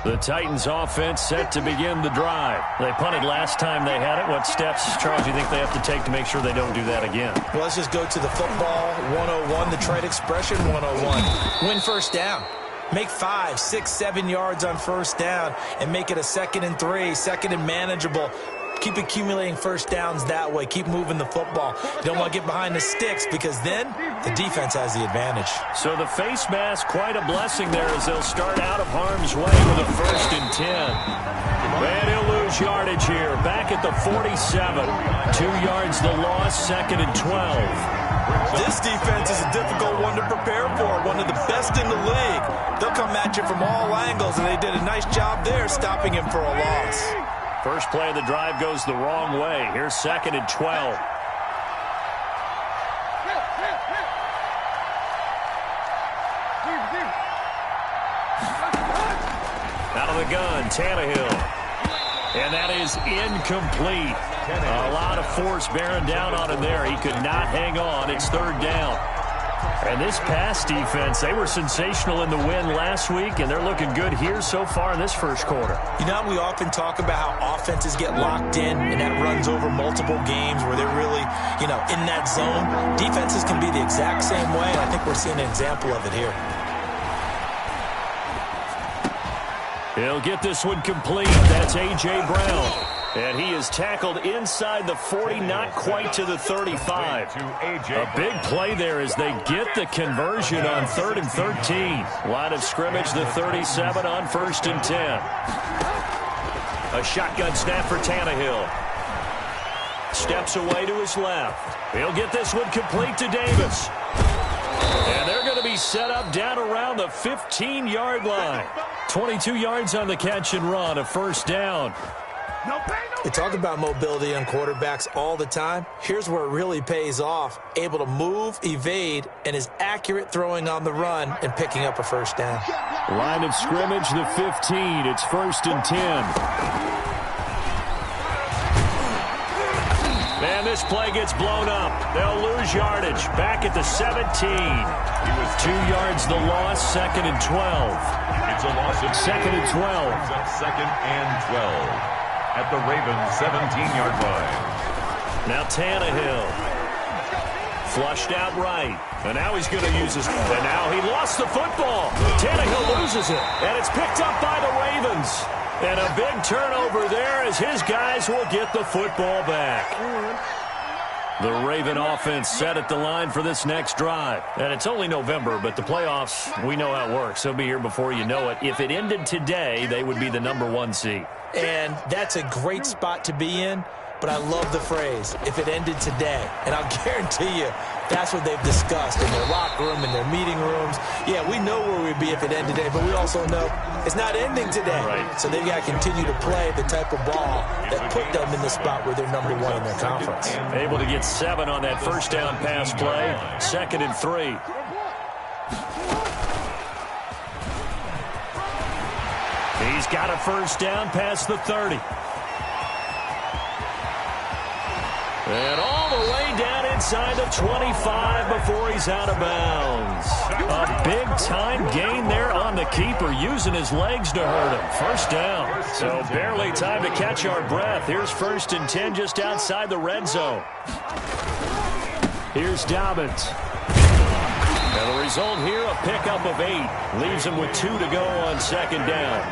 The Titans offense set to begin the drive. They punted last time they had it. What steps, Charles, do you think they have to take to make sure they don't do that again? Well, let's just go to the football 101, the trade expression 101. Win first down. Make 5, 6, 7 yards on first down and make it a 2nd and 3, 2nd and manageable. Keep accumulating first downs that way. Keep moving the football. You don't want to get behind the sticks because then the defense has the advantage. So the face mask, quite a blessing there as they'll start out of harm's way with a 1st and 10. And he'll lose yardage here. Back at the 47. 2 yards the loss, 2nd and 12. This defense is a difficult one to prepare for. One of the best in the league. They'll come at you from all angles, and they did a nice job there stopping him for a loss. First play of the drive goes the wrong way. Here's 2nd and 12. Out of the gun, Tannehill. And that is incomplete. A lot of force bearing down on him there. He could not hang on. It's 3rd down. And this pass defense, they were sensational in the win last week, and they're looking good here so far in this first quarter. You know, we often talk about how offenses get locked in, and that runs over multiple games where they're really, in that zone. Defenses can be the exact same way, and I think we're seeing an example of it here. He'll get this one complete. That's A.J. Brown. And he is tackled inside the 40, not quite to the 35. A big play there as they get the conversion on 3rd and 13. Line of scrimmage, the 37 on 1st and 10. A shotgun snap for Tannehill. Steps away to his left. He'll get this one complete to Davis. And they're going to be set up down around the 15-yard line. 22 yards on the catch and run, a 1st down. We talk about mobility on quarterbacks all the time. Here's where it really pays off. Able to move, evade, and is accurate throwing on the run and picking up a 1st down. Line of scrimmage, the 15. It's 1st and 10. And this play gets blown up. They'll lose yardage. Back at the 17. 2 yards the loss, 2nd and 12. It's a loss of 2nd and 12. 2nd and 12. At the Ravens' 17-yard line. Now Tannehill. Flushed out right. And now he's going to use his... And now he lost the football. Tannehill loses it. And it's picked up by the Ravens. And a big turnover there as his guys will get the football back. The Raven offense set at the line for this next drive. And it's only November, but the playoffs, we know how it works. They'll be here before you know it. If it ended today, they would be the #1 seed. And that's a great spot to be in, but I love the phrase, if it ended today. And I'll guarantee you, that's what they've discussed in their locker room, in their meeting rooms. Yeah, we know where we'd be if it ended today, but we also know it's not ending today. Right. So they've got to continue to play the type of ball that put them in the spot where they're #1 in their conference. Able to get 7 on that 1st down pass play. 2nd and 3. He's got a 1st down past the 30. And all the way down inside the 25 before he's out of bounds. A big-time gain there on the keeper, using his legs to hurt him. 1st down. So barely time to catch our breath. Here's 1st and 10 just outside the red zone. Here's Dobbins. And the result here, a pickup of 8. Leaves him with 2 to go on 2nd down.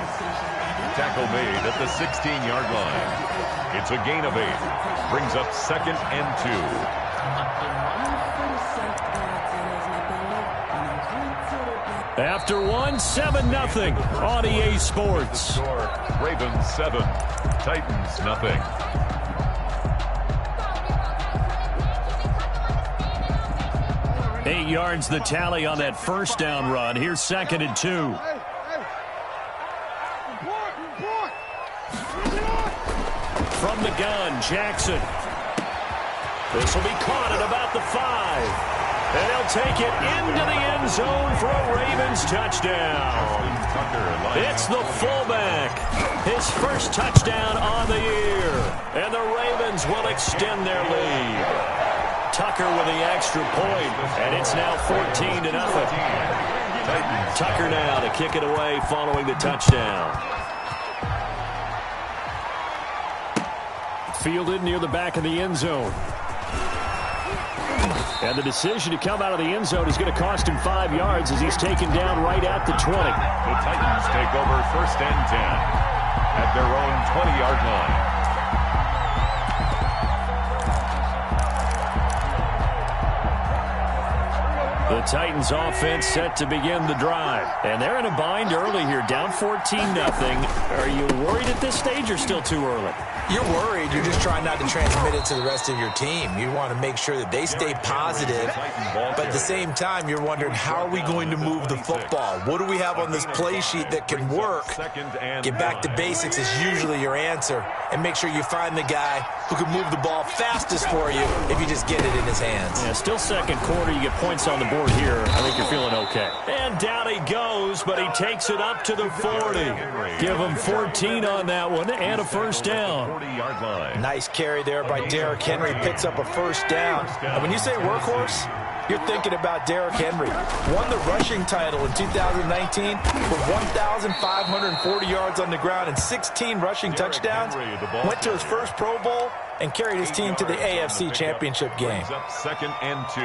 Tackle made at the 16-yard line. It's a gain of 8. Brings up 2nd and 2. After 1, 7-0 on EA Sports. Ravens 7, Titans nothing. Eight yards the tally on that 1st down run. Here's 2nd and 2. From the gun, Jackson. This will be caught at about the 5. And he'll take it into the end zone for a Ravens touchdown. It's the fullback. His first touchdown on the year. And the Ravens will extend their lead. Tucker with the extra point, and it's now 14-0. Tucker now to kick it away following the touchdown. fielded near the back of the end zone. And the decision to come out of the end zone is going to cost him 5 yards as he's taken down right at the 20. The Titans take over 1st and 10 at their own 20-yard line. The Titans offense set to begin the drive. And they're in a bind early here, down 14-0. Are you worried at this stage or still too early? You're worried. You're just trying not to transmit it to the rest of your team. You want to make sure that they stay positive, but at the same time, you're wondering, how are we going to move the football? What do we have on this play sheet that can work? Get back to basics is usually your answer, and make sure you find the guy who can move the ball fastest for you if you just get it in his hands. Yeah, still second quarter. You get points on the board here. I think you're feeling okay. And down he goes, but he takes it up to the 40. Give him 14 on that one and a first down. 40-yard line. Nice carry there by Derrick Henry. Picks up a first down. And when you say workhorse, you're thinking about Derrick Henry. Won the rushing title in 2019 with 1,540 yards on the ground and 16 rushing touchdowns. Went to his first Pro Bowl and carried his team to the AFC Championship game. Brings up 2nd and 2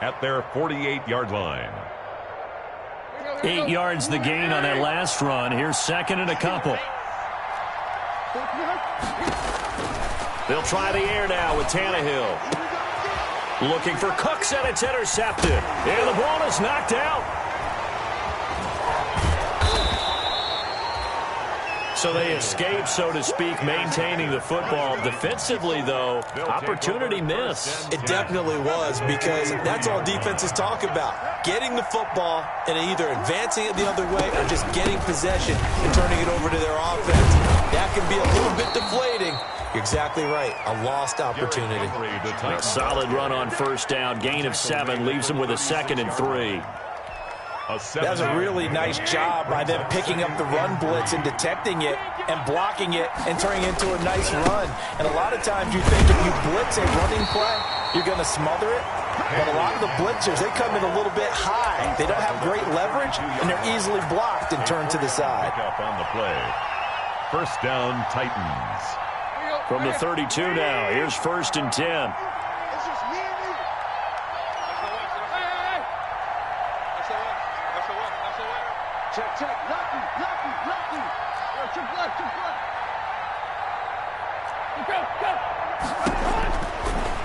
at their 48-yard line. 8 yards the gain on that last run. Here's 2nd and a couple. They'll try the air now with Tannehill. Looking for Cooks, and it's intercepted. And the ball is knocked out. So they escape, so to speak, maintaining the football. Defensively, though, opportunity miss. It definitely was, because that's all defenses talk about. Getting the football and either advancing it the other way or just getting possession and turning it over to their offense. That can be a little bit deflating. You're exactly right. A lost opportunity. A solid run on first down. Gain of 7 leaves them with a 2nd and 3. That's a really nice job by them picking up the run blitz and detecting it and blocking it and turning it into a nice run. And a lot of times you think if you blitz a running play, you're going to smother it. But a lot of the blitzers, they come in a little bit high. They don't have great leverage, and they're easily blocked and turned to the side. Up on the play. First down, Titans. From the 32 now, here's 1st and 10.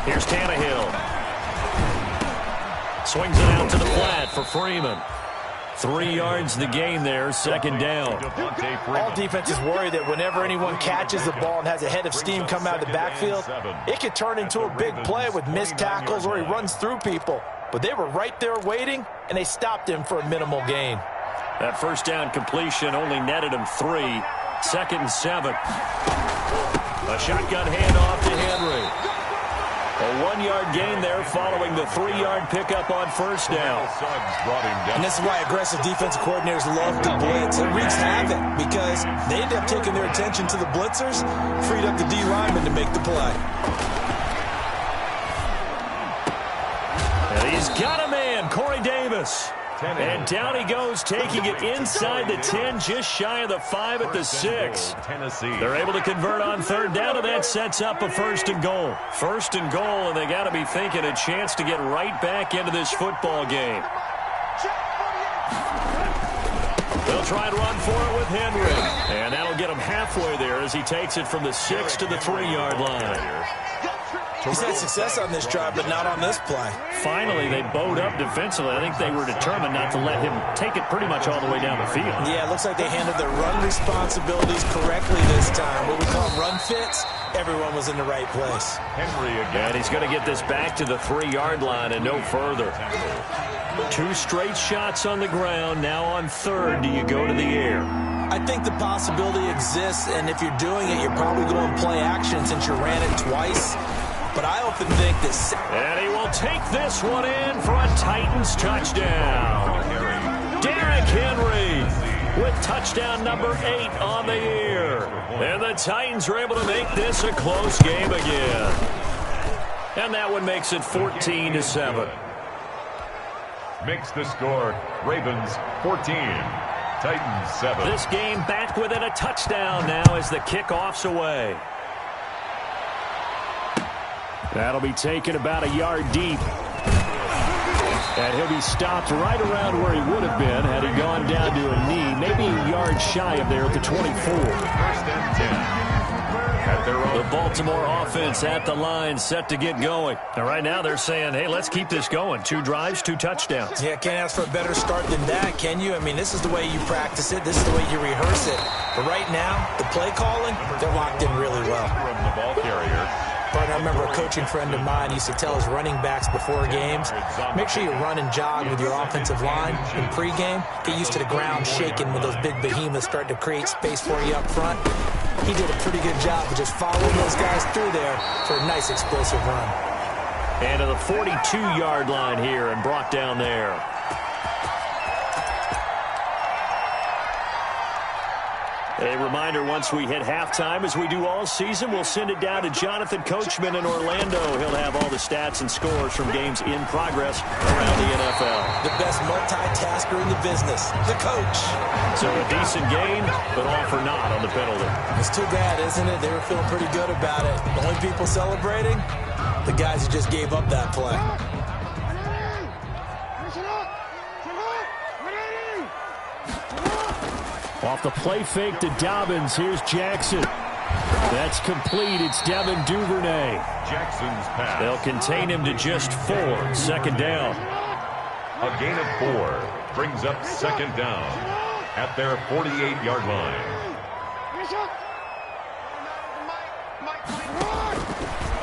Here's Tannehill. Swings it out to the flat for Freeman. 3 yards the gain there, 2nd down. All defenses worry that whenever anyone catches the ball and has a head of steam come out of the backfield, it could turn into a big play with missed tackles or he runs through people. But they were right there waiting, and they stopped him for a minimal gain. That first down completion only netted him 3. 2nd and 7. A shotgun handoff to Henry. A 1-yard gain there following the 3-yard pickup on first down. And this is why aggressive defensive coordinators love to blitz. It wreaks havoc because they end up taking their attention to the blitzers, freed up the D lineman to make the play. And he's got a man, Corey Davis. And down he goes, taking it inside the 10, just shy of the 5 at the 6. They're able to convert on 3rd down, and that sets up a 1st and goal. 1st and goal, and they got to be thinking a chance to get right back into this football game. They'll try and run for it with Henry. And that'll get him halfway there as he takes it from the 6 to the 3-yard line. He's had success on this drive, but not on this play. Finally, they bowed up defensively. I think they were determined not to let him take it pretty much all the way down the field. Yeah, it looks like they handled their run responsibilities correctly this time. What we call run fits, everyone was in the right place. Henry again. And he's going to get this back to the 3-yard line and no further. 2 straight shots on the ground. Now on 3rd, do you go to the air? I think the possibility exists, and if you're doing it, you're probably going play action since you ran it twice. But I often think that... And he will take this one in for a Titans touchdown. Derrick Henry with touchdown number 8 on the year. And the Titans are able to make this a close game again. And that one makes it 14-7. Makes the score. Ravens 14. Titans 7. This game back within a touchdown now as the kickoff's away. That'll be taken about a yard deep. And he'll be stopped right around where he would have been had he gone down to a knee, maybe a yard shy of there at the 24. First and 10. The Baltimore offense at the line, set to get going. And right now they're saying, hey, let's keep this going. 2 drives, 2 touchdowns. Yeah, can't ask for a better start than that, can you? I mean, this is the way you practice it. This is the way you rehearse it. But right now, the play calling, they're locked in really well. From the ball carrier. But I remember a coaching friend of mine used to tell his running backs before games, make sure you run and jog with your offensive line in pregame. Get used to the ground shaking when those big behemoths start to create space for you up front. He did a pretty good job of just following those guys through there for a nice explosive run. And to the 42-yard line here and brought down there. A reminder, once we hit halftime, as we do all season, we'll send it down to Jonathan Coachman in Orlando. He'll have all the stats and scores from games in progress around the NFL. The best multitasker in the business, the coach. So a decent game, but all for naught on the penalty. It's too bad, isn't it? They were feeling pretty good about it. The only people celebrating, the guys who just gave up that play. Off the play fake to Dobbins. Here's Jackson. That's complete. It's Devin Duvernay. Jackson's pass. They'll contain him to just 4. Second down. A gain of 4 brings up second down at their 48-yard line.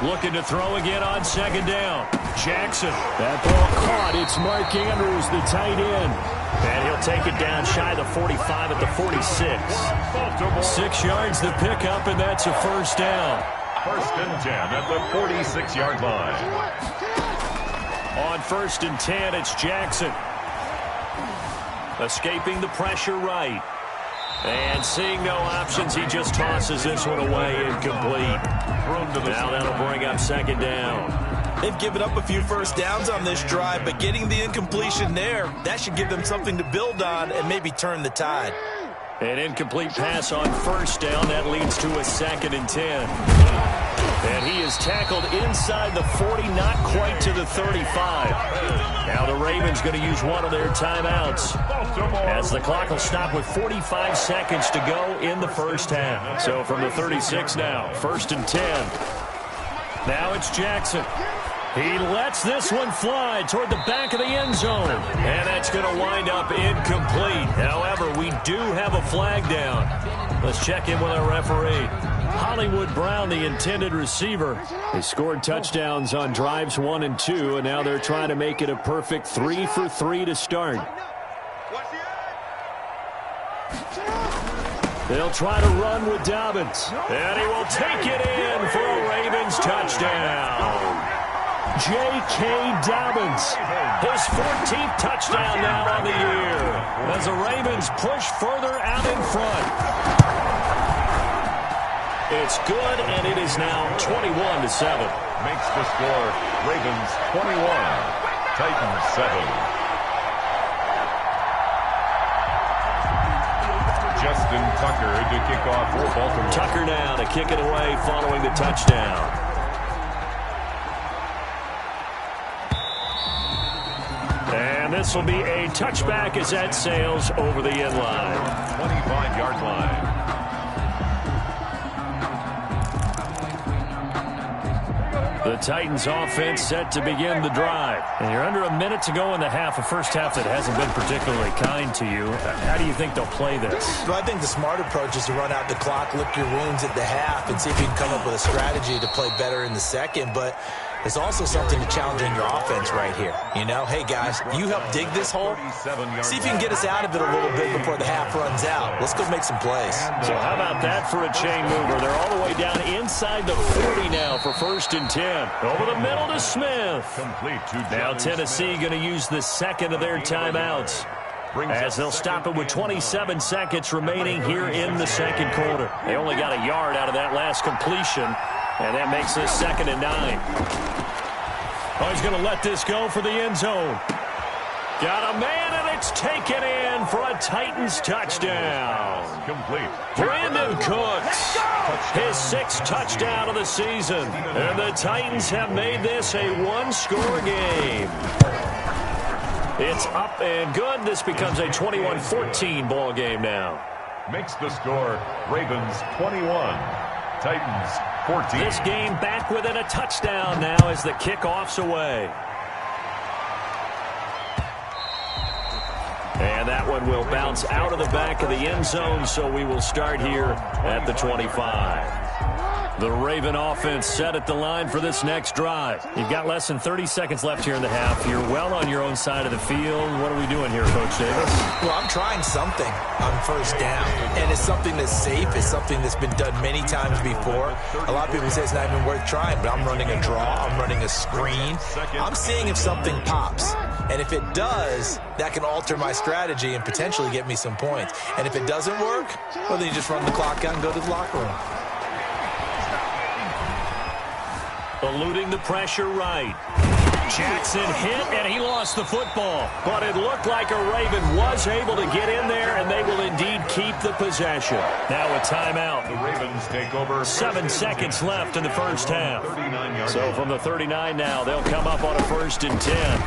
Looking to throw again on second down. Jackson. That ball caught. It's Mark Andrews, the tight end. And he'll take it down shy of the 45 at the 46. 6 yards the pickup, and that's a first down. First and 10 at the 46-yard line. On first and 10, it's Jackson. Escaping the pressure right. And seeing no options, he just tosses this one away, incomplete. Now that'll bring up second down. They've given up a few first downs on this drive, but getting the incompletion there, that should give them something to build on and maybe turn the tide. An incomplete pass on first down. That leads to a second and 10. And he is tackled inside the 40, not quite to the 35. Now the Ravens going to use one of their timeouts, as the clock will stop with 45 seconds to go in the first half. So from the 36 now, first and 10. Now it's Jackson. He lets this one fly toward the back of the end zone. And that's going to wind up incomplete. However, we do have a flag down. Let's check in with our referee. Hollywood Brown, the intended receiver. They scored touchdowns on drives 1 and 2, and now they're trying to make it a perfect 3 for 3 to start. They'll try to run with Dobbins. And he will take it in for a Ravens touchdown. J.K. Dobbins, his 14th touchdown now on the year, as the Ravens push further out in front. It's good, and it is now 21-7. Makes the score Ravens 21, Titans 7. Justin Tucker to kick off for Baltimore. Tucker now to kick it away following the touchdown. And this will be a touchback as that sails over the end line. 25-yard line. The Titans offense set to begin the drive. And you're under a minute to go in the half, a first half that hasn't been particularly kind to you. How do you think they'll play this? Well, I think the smart approach is to run out the clock, lick your wounds at the half, and see if you can come up with a strategy to play better in the second. But there's also something to challenging your offense right here. You know, hey, guys, you help dig this hole. See if you can get us out of it a little bit before the half runs out. Let's go make some plays. So how about that for a chain mover? They're all the way down inside the 40 now for first and 10. Over the middle to Smith. Complete to now Tennessee going to use the second of their timeouts, as they'll stop it with 27 seconds remaining here in the second quarter. They only got a yard out of that last completion, and that makes this second and 9. Oh, he's going to let this go for the end zone. Got a man, and it's taken in for a Titans touchdown. Complete. Brandon Cooks, his 6th touchdown of the season. And the Titans have made this a one-score game. It's up and good. This becomes a 21-14 ball game now. Makes the score Ravens 21, Titans 14. This game back within a touchdown now as the kickoff's away. And that one will bounce out of the back of the end zone, so we will start here at the 25. The Raven offense set at the line for this next drive. You've got less than 30 seconds left here in the half. You're well on your own side of the field. What are we doing here, Coach Davis? Well, I'm trying something on first down, and it's something that's safe. It's something that's been done many times before. A lot of people say it's not even worth trying, but I'm running a draw. I'm running a screen. I'm seeing if something pops. And if it does, that can alter my strategy and potentially get me some points. And if it doesn't work, well, then you just run the clock out and go to the locker room. Eluding the pressure right. Jackson hit, and he lost the football. But it looked like a Raven was able to get in there, and they will indeed keep the possession. Now a timeout. The Ravens take over. 7 seconds left in the first half. So from the 39 now, they'll come up on a 1st and 10.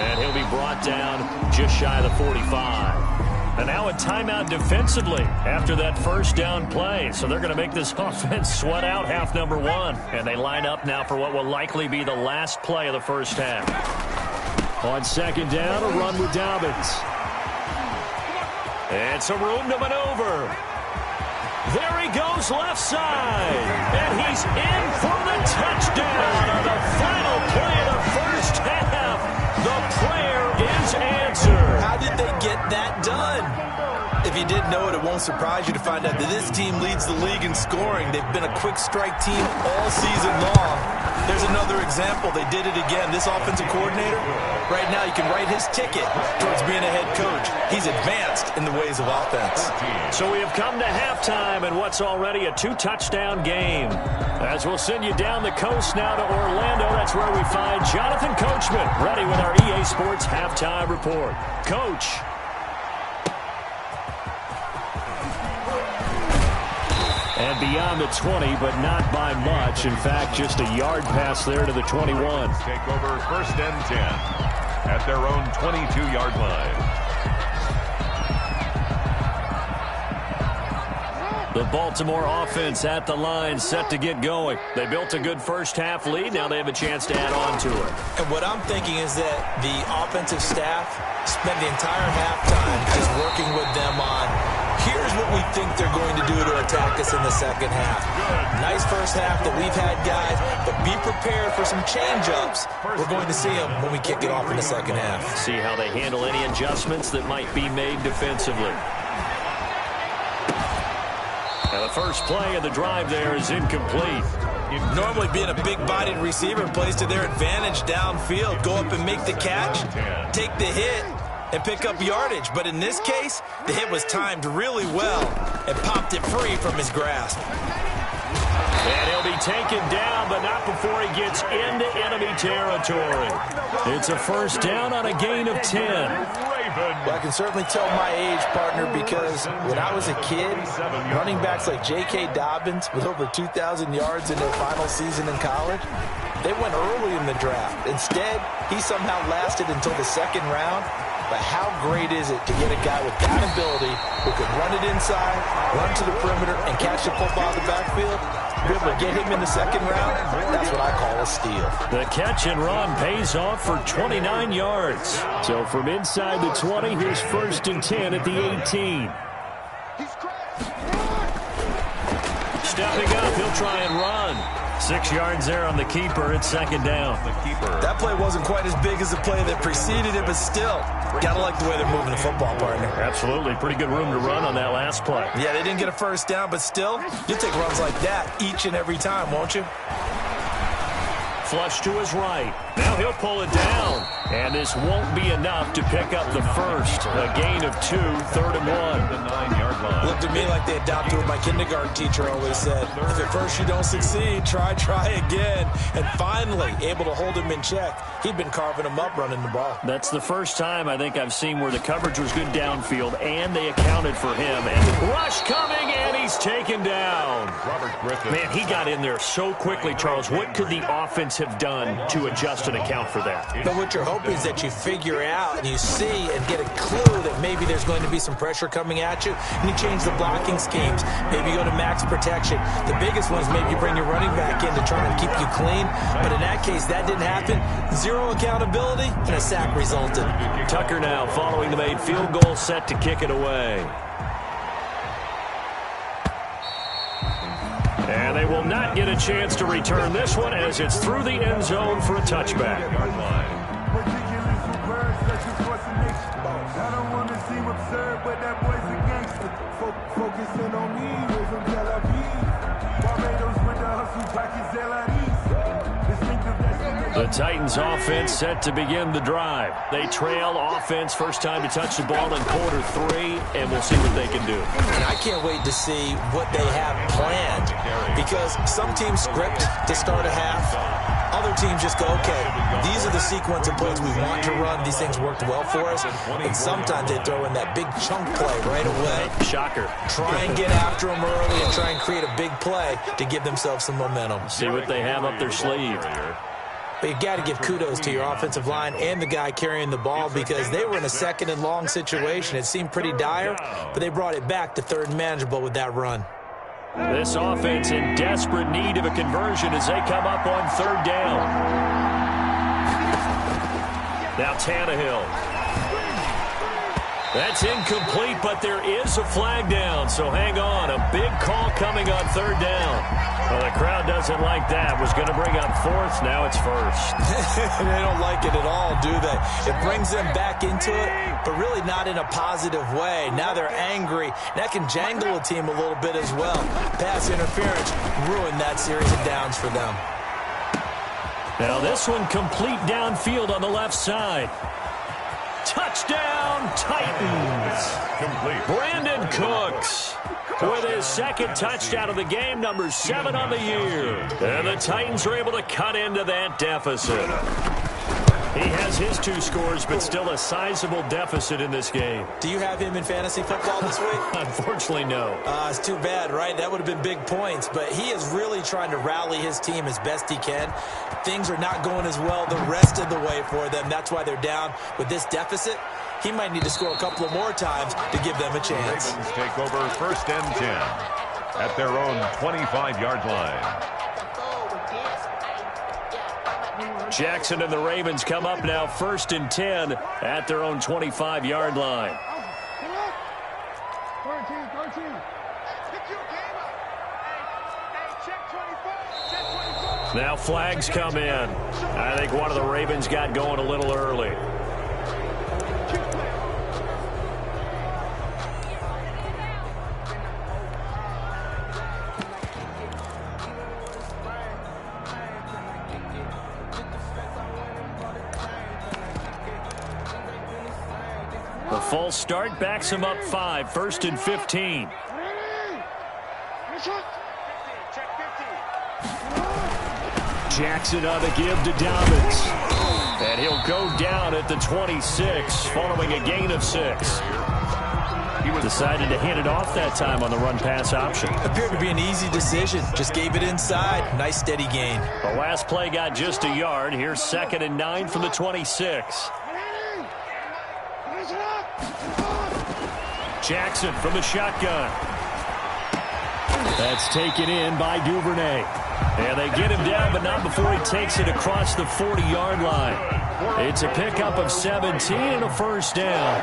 And he'll be brought down just shy of the 45. And now a timeout defensively after that first down play. So they're going to make this offense sweat out half number 1. And they line up now for what will likely be the last play of the first half. On 2nd down, a run with Dobbins. And some room to maneuver. There he goes left side. And he's in for the touchdown on the final play of the first half. The prayer is answered. How did they get that done? If you didn't know it, it won't surprise you to find out that this team leads the league in scoring. They've been a quick strike team all season long. There's another example. They did it again. This offensive coordinator, right now you can write his ticket towards being a head coach. He's advanced in the ways of offense. So we have come to halftime in what's already a 2-touchdown game. As we'll send you down the coast now to Orlando, that's where we find Jonathan Coachman, ready with our EA Sports Halftime Report. Coach. And beyond the 20, but not by much. In fact, just a yard pass there to the 21. Take over 1st and 10 at their own 22-yard line. The Baltimore offense at the line, set to get going. They built a good first half lead. Now they have a chance to add on to it. And what I'm thinking is that the offensive staff spent the entire halftime just working with them on, here's what we think they're going to do to attack us in the second half. Nice first half that we've had, guys, but be prepared for some change-ups. We're going to see them when we kick it off in the second half. See how they handle any adjustments that might be made defensively. Now the first play of the drive there is incomplete. Normally being a big-bodied receiver plays to their advantage downfield. Go up and make the catch, take the hit, and pick up yardage. But in this case, the hit was timed really well and popped it free from his grasp. And he'll be taken down, but not before he gets into enemy territory. It's a first down on a gain of 10. Well, I can certainly tell my age, partner, because when I was a kid, running backs like J.K. Dobbins with over 2,000 yards in their final season in college, they went early in the draft. Instead, he somehow lasted until the 2nd round. But how great is it to get a guy with that ability who can run it inside, run to the perimeter, and catch the football out of the backfield? Be able to get him in the 2nd round, that's what I call a steal. The catch and run pays off for 29 yards. So from inside the 20, here's 1st and 10 at the 18. Stepping up, he'll try and run. 6 yards there on the keeper. It's 2nd down. That play wasn't quite as big as the play that preceded it, but still, gotta like the way they're moving the football, partner. Absolutely. Pretty good room to run on that last play. Yeah, they didn't get a first down, but still, you'll take runs like that each and every time, won't you? flush to his right. Now he'll pull it down. And this won't be enough to pick up the first. A gain of 2, 3rd and 1. The 9-yard line. Looked at me like they adopted what my kindergarten teacher always said. If at first you don't succeed, try again. And finally, able to hold him in check. He'd been carving him up running the ball. That's the first time I think I've seen where the coverage was good downfield, and they accounted for him. And rush coming, and he's taken down. Robert Griffin. Man, he got in there so quickly, Charles. What could the offense have done to adjust and account for that? But what you're hoping is that you figure out and you see and get a clue that maybe there's going to be some pressure coming at you, and you change the blocking schemes. Maybe you go to max protection. The biggest one is maybe you bring your running back in to try and keep you clean. But in that case, that didn't happen. Zero accountability, and a sack resulted. Tucker now following the made field goal, set to kick it away. And they will not get a chance to return this one as it's through the end zone for a touchback. The Titans offense set to begin the drive. They trail offense first time to touch the ball in quarter 3, and we'll see what they can do. And I can't wait to see what they have planned, because some teams script to start a half. Other teams just go, okay, these are the sequence of plays we want to run. These things worked well for us. And sometimes they throw in that big chunk play right away. Shocker. Try and get after them early and try and create a big play to give themselves some momentum. See what they have up their sleeve. But you've got to give kudos to your offensive line and the guy carrying the ball, because they were in a 2nd and long situation. It seemed pretty dire, but they brought it back to 3rd and manageable with that run. This offense in desperate need of a conversion as they come up on 3rd down. Now Tannehill. That's incomplete, but there is a flag down, so hang on. A big call coming on 3rd down. Well, the crowd doesn't like that. Was going to bring up 4th. Now it's 1st. They don't like it at all, do they? It brings them back into it, but really not in a positive way. Now they're angry. That can jangle a team a little bit as well. Pass interference ruined that series of downs for them. Now this one complete downfield on the left side. Touchdown, Titans. Complete. Brandon Cooks with his 2nd touchdown of the game, number 7 on the year. And the Titans are able to cut into that deficit. He has his 2 scores, but still a sizable deficit in this game. Do you have him in fantasy football this week? Unfortunately, no. It's too bad, right? That would have been big points, but he is really trying to rally his team as best he can. Things are not going as well the rest of the way for them. That's why they're down with this deficit. He might need to score a couple of more times to give them a chance. Ravens take over 1st and 10 at their own 25-yard line. Jackson and the Ravens come up now 1st and 10 at their own 25-yard line. Now flags come in. I think one of the Ravens got going a little early. The false start backs him up 5, 1st and 15. Jackson on the give to Dobbins. And he'll go down at the 26 following a gain of 6. He decided to hand it off that time on the run-pass option. Appeared to be an easy decision. Just gave it inside. Nice steady gain. The last play got just a yard. Here's 2nd and 9 from the 26. Jackson from the shotgun. That's taken in by Duvernay. And they get him down, but not before he takes it across the 40-yard line. It's a pickup of 17 and a 1st down.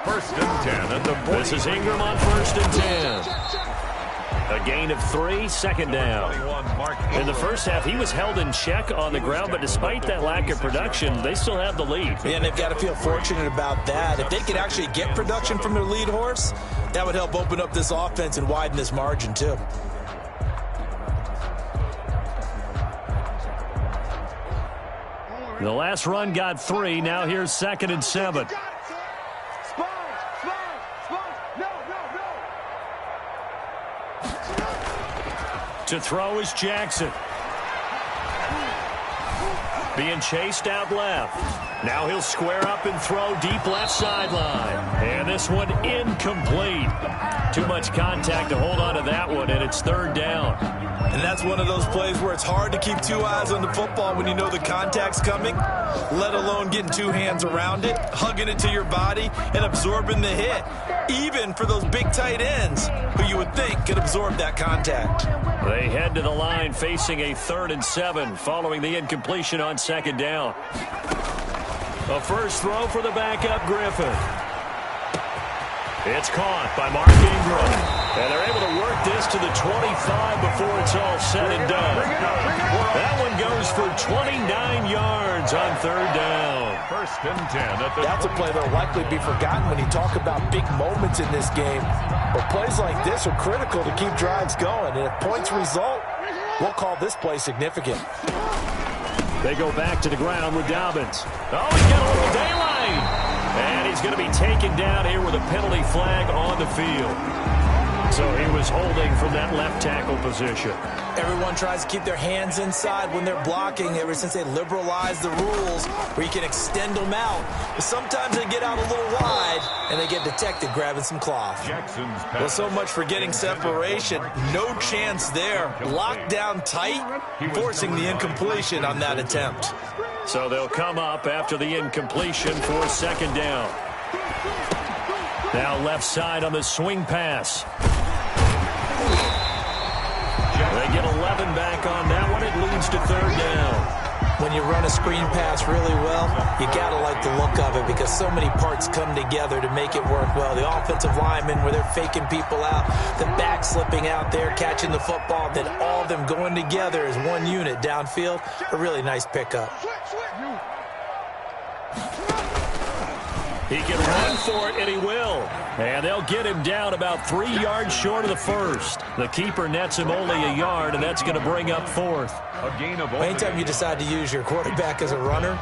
1st and 10 at the 40. This is Ingram on 1st and 10. A gain of 3, 2nd down. In the first half, he was held in check on the ground, but despite that lack of production, they still have the lead. Yeah, and they've got to feel fortunate about that. If they could actually get production from their lead horse, that would help open up this offense and widen this margin, too. The last run got 3. Now here's 2nd and 7. To throw is Jackson. Being chased out left. Now he'll square up and throw deep left sideline. And this one incomplete. Too much contact to hold on to that one, and it's 3rd down. And that's one of those plays where it's hard to keep 2 eyes on the football when you know the contact's coming, let alone getting 2 hands around it, hugging it to your body, and absorbing the hit, even for those big tight ends who you would think could absorb that contact. They head to the line facing a 3rd and 7 following the incompletion on 2nd down. A first throw for the backup Griffin. It's caught by Mark Ingram. And they're able to work this to the 25 before it's all said and done. That one goes for 29 yards on 3rd down. 1st and 10 at the That's a play that'll likely be forgotten when you talk about big moments in this game. But plays like this are critical to keep drives going. And if points result, we'll call this play significant. They go back to the ground with Dobbins. Oh, he's got a little daylight. And he's going to be taken down here with a penalty flag on the field. So he was holding from that left tackle position. Everyone tries to keep their hands inside when they're blocking ever since they liberalized the rules where you can extend them out. But sometimes they get out a little wide and they get detected grabbing some cloth. Well, so much for getting separation. No chance there. Locked down tight, forcing the incompletion on that attempt. So they'll come up after the incompletion for 2nd down. Now left side on the swing pass. They get 11 back on that one. It leads to 3rd down. When you run a screen pass really well, you got to like the look of it because so many parts come together to make it work well. The offensive linemen where they're faking people out, the back slipping out there, catching the football, then all of them going together as one unit downfield. A really nice pickup. He can run for it, and he will. And they'll get him down about 3 yards short of the first. The keeper nets him only a yard, and that's going to bring up 4th. A gain of anytime you decide to use your quarterback as a runner,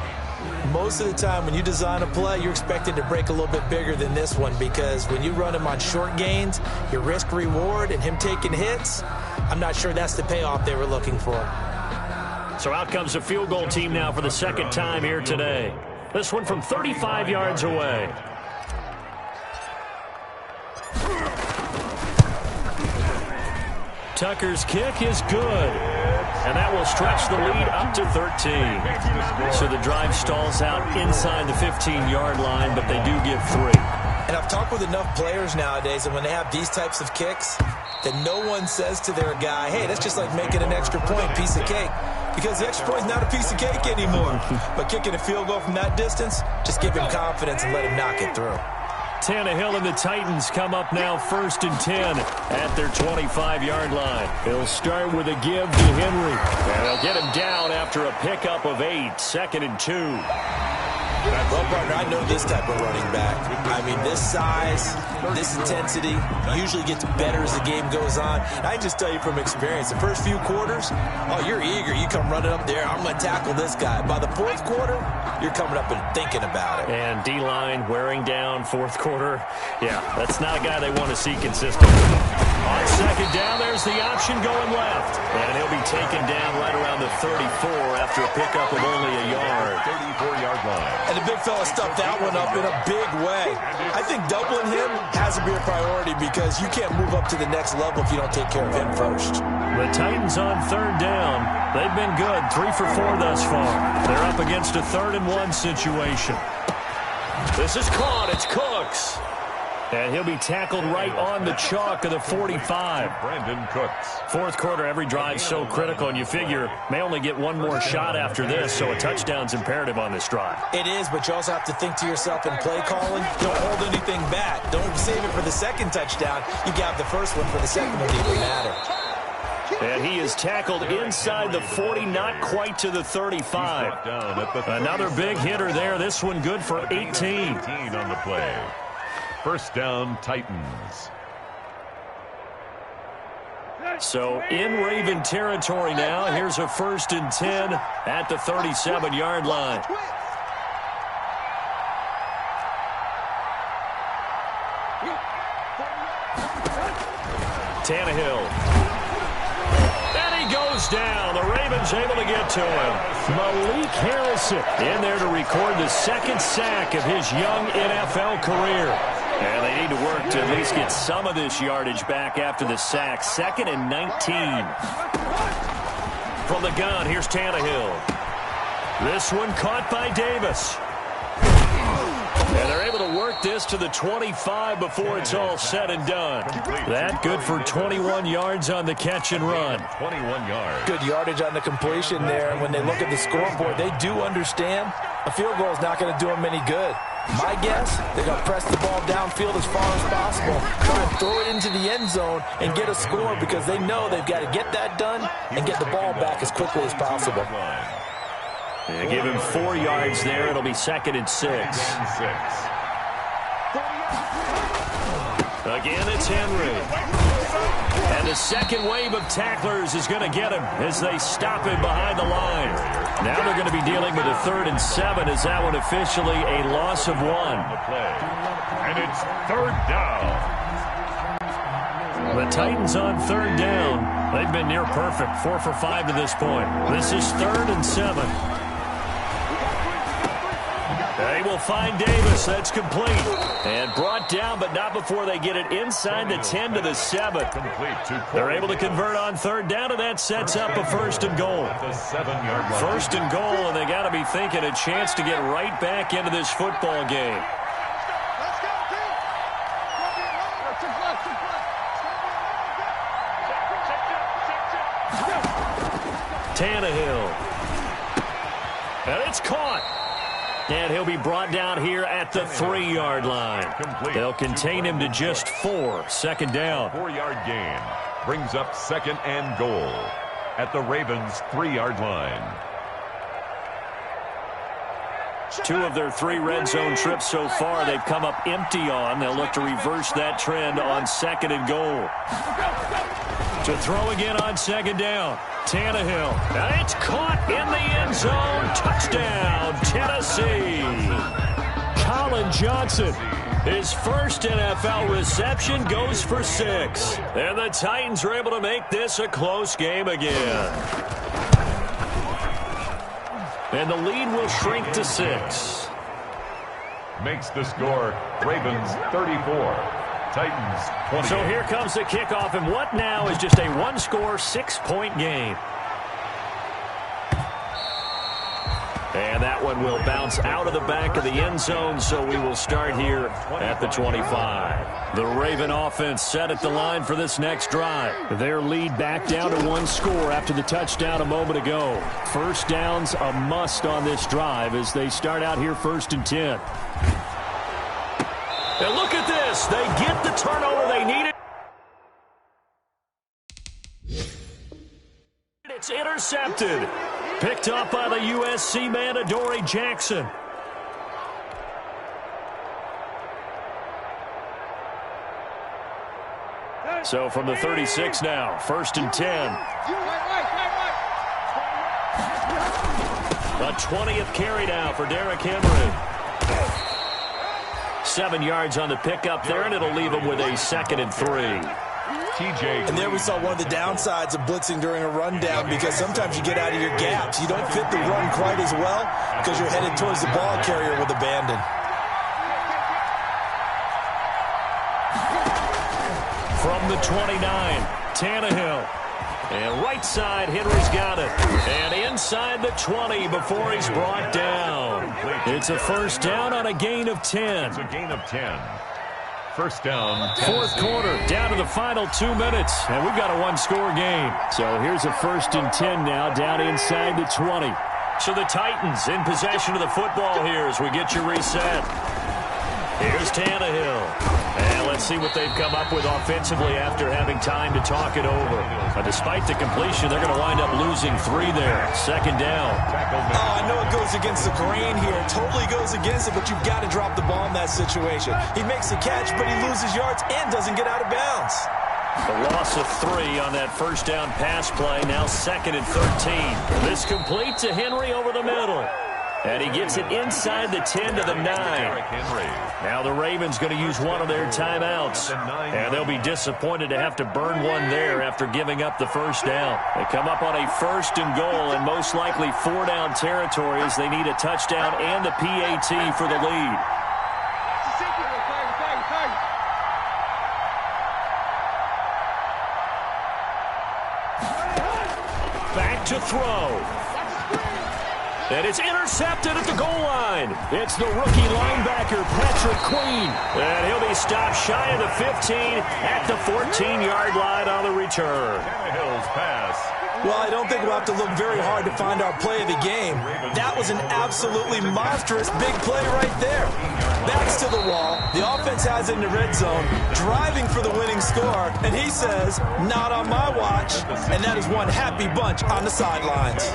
most of the time when you design a play, you're expected to break a little bit bigger than this one because when you run him on short gains, your risk-reward and him taking hits, I'm not sure that's the payoff they were looking for. So out comes the field goal team now for the 2nd time here today. This one from 35 yards away. Tucker's kick is good. And that will stretch the lead up to 13. So the drive stalls out inside the 15-yard line, but they do give 3. And I've talked with enough players nowadays, and when they have these types of kicks, that no one says to their guy, hey, that's just like making an extra point, piece of cake. Because the extra point is not a piece of cake anymore. But kicking a field goal from that distance, just give him confidence and let him knock it through. Tannehill and the Titans come up now 1st and 10 at their 25-yard line. They'll start with a give to Henry. And they'll get him down after a pickup of 8, 2nd and 2. Well, partner, I know this type of running back. I mean, this size, this intensity usually gets better as the game goes on. And I can just tell you from experience, the first few quarters, oh, you're eager. You come running up there, I'm going to tackle this guy. By the 4th quarter, you're coming up and thinking about it. And D-line wearing down 4th quarter. Yeah, that's not a guy they want to see consistently. On 2nd down, there's the option going left. And he'll be taken down right around the 34 after a pickup of only a yard. 34-yard line. And the big fella stuffed that one up in a big way. I think doubling him has to be a priority because you can't move up to the next level if you don't take care of him first. The Titans on 3rd down. They've been good, 3 for 4 thus far. They're up against a 3rd and 1 situation. This is caught. It's Cooks. And he'll be tackled right on the chalk of the 45. Brandon Cooks. 4th quarter, every drive so critical, and you figure may only get one more shot after this, so a touchdown's imperative on this drive. It is, but you also have to think to yourself in play calling, don't hold anything back. Don't save it for the 2nd touchdown. You got the first one for the 2nd one, it even matter. And he is tackled inside the 40, not quite to the 35. Another big hitter there. This one good for 18. 18 on the play. 1st down, Titans. So in Raven territory now. Here's a 1st and 10 at the 37-yard line. Tannehill. And he goes down. The Ravens able to get to him. Malik Harrison in there to record the 2nd sack of his young NFL career. And they need to work to at least get some of this yardage back after the sack. 2nd and 19. From the gun, here's Tannehill. This one caught by Davis. And they're able to work this to the 25 before it's all said and done. That good for 21 yards on the catch and run. 21 yards. Good yardage on the completion there. And when they look at the scoreboard, they do understand a field goal is not going to do them any good. My guess, they're going to press the ball downfield as far as possible, try and throw it into the end zone and get a score because they know they've got to get that done and get the ball back as quickly as possible. They give him 4 yards there. It'll be 2nd and 6. Again, it's Henry. And the second wave of tacklers is going to get him as they stop him behind the line. Now they're going to be dealing with a 3rd and 7 as that one officially a loss of 1. And it's 3rd down. The Titans on 3rd down. They've been near perfect. 4 for 5 to this point. This is 3rd and 7. They will find Davis. That's complete. And brought down, but not before they get it inside the 10 to the 7. They're able to convert on 3rd down, and that sets up a 1st and goal. 1st and goal, and they got to be thinking a chance to get right back into this football game. Tannehill. And it's caught. And he'll be brought down here at the 3-yard line. They'll contain him to just 4. 2nd down. 4-yard gain brings up 2nd and goal at the Ravens' 3-yard line. 2 of their 3 red zone trips so far they've come up empty on. They'll look to reverse that trend on 2nd and goal. To throw again on 2nd down. Tannehill. And it's caught in the end zone. Touchdown, Tennessee. Colin Johnson. His first NFL reception goes for 6. And the Titans are able to make this a close game again. And the lead will shrink to 6. Makes the score Ravens 34. Titans 20. So here comes the kickoff, and what now is just a 1-score, 6-point game. And that one will bounce out of the back of the end zone, so we will start here at the 25. The Raven offense set at the line for this next drive. Their lead back down to 1 score after the touchdown a moment ago. 1st down's a must on this drive as they start out here 1st and 10. And look at this. They get the turnover they needed. It's intercepted. Picked up by the USC man, Adoree Jackson. So from the 36 now, 1st and 10. A 20th carry now for Derrick Henry. 7 yards on the pickup there, and it'll leave him with a 2nd and 3. And there we saw one of the downsides of blitzing during a rundown because sometimes you get out of your gaps. You don't fit the run quite as well because you're headed towards the ball carrier with abandon. From the 29, Tannehill. And right side, Henry's got it. And inside the 20 before he's brought down. It's a 1st down on a gain of 10. It's a gain of 10. 1st down. 4th quarter, down to the final 2 minutes. And we've got a 1-score game. So here's a 1st and 10 now, down inside the 20. So the Titans in possession of the football here as we get you reset. Here's Tannehill. And let's see what they've come up with offensively after having time to talk it over. Despite the completion, they're going to wind up losing 3 there. 2nd down. Oh, I know it goes against the grain here. It totally goes against it, but you've got to drop the ball in that situation. He makes the catch, but he loses yards and doesn't get out of bounds. The loss of 3 on that first down pass play. Now 2nd and 13. This complete to Henry over the middle. And he gets it inside the 10 to the 9. Now the Ravens going to use one of their timeouts. And they'll be disappointed to have to burn one there after giving up the first down. They come up on a 1st and goal and most likely 4-down territory as they need a touchdown and the PAT for the lead. Back to throw. And it's intercepted at the goal line. It's the rookie linebacker, Patrick Queen. And he'll be stopped shy of the 15 at the 14-yard line on the return. Tannehill's pass. Well, I don't think we'll have to look very hard to find our play of the game. That was an absolutely monstrous big play right there. Backs to the wall. The offense has it in the red zone, driving for the winning score. And he says, not on my watch. And that is one happy bunch on the sidelines.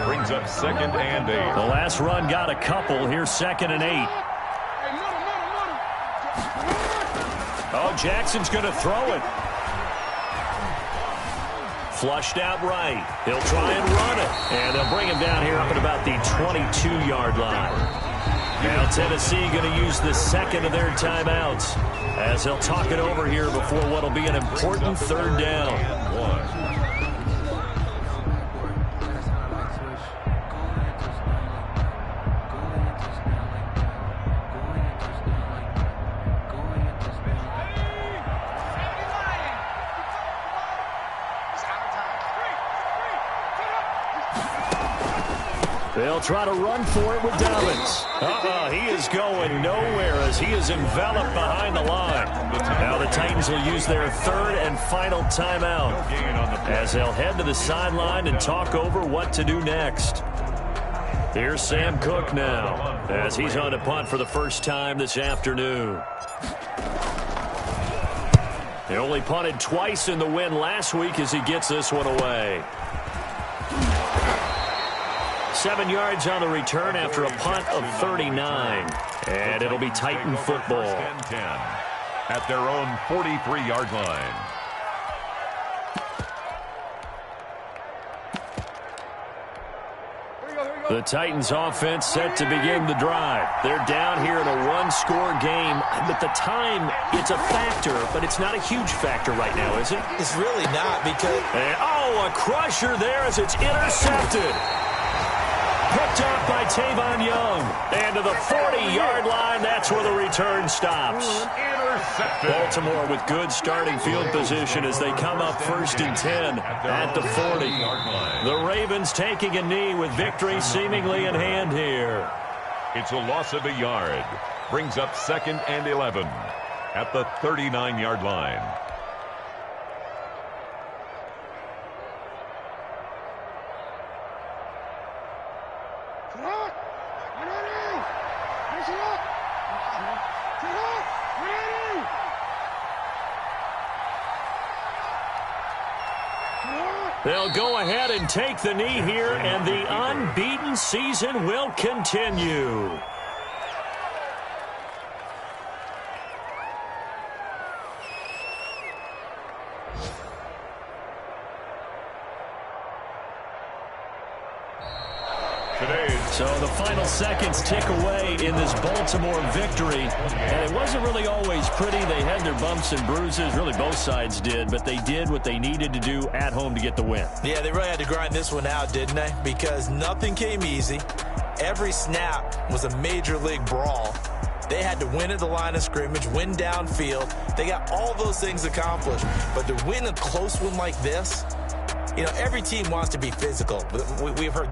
Brings up 2nd and 8. The last run got a couple. Here's 2nd and 8. Oh, Jackson's going to throw it. Flushed out right. He'll try and run it. And they'll bring him down here up at about the 22-yard line. Now Tennessee going to use the 2nd of their timeouts as they'll talk it over here before what will be an important 3rd down. They'll try to run for it with Dobbins. He is going nowhere as he is enveloped behind the line. Now the Titans will use their 3rd and final timeout as they'll head to the sideline and talk over what to do next. Here's Sam Cook now as he's on to punt for the first time this afternoon. He only punted twice in the win last week as he gets this one away. 7 yards on the return after a punt of 39. And it'll be Titan football. 10 at their own 43-yard line. The Titans offense set to begin the drive. They're down here in a one-score game. But the time, it's a factor, but it's not a huge factor right now, is it? It's really not because... a crusher there as it's intercepted. Picked up by Tavon Young. And to the 40-yard line, that's where the return stops. Intercepted. Baltimore with good starting field position as they come up 1st and 10 at the 40. The Ravens taking a knee with victory seemingly in hand here. It's a loss of a yard. Brings up 2nd and 11 at the 39-yard line. They'll go ahead and take the knee here, and the unbeaten season will continue. So the final seconds tick away in this Baltimore victory. And it wasn't really always pretty. They had their bumps and bruises. Really, both sides did. But they did what they needed to do at home to get the win. Yeah, they really had to grind this one out, didn't they? Because nothing came easy. Every snap was a major league brawl. They had to win at the line of scrimmage, win downfield. They got all those things accomplished. But to win a close one like this, you know, every team wants to be physical. But we've heard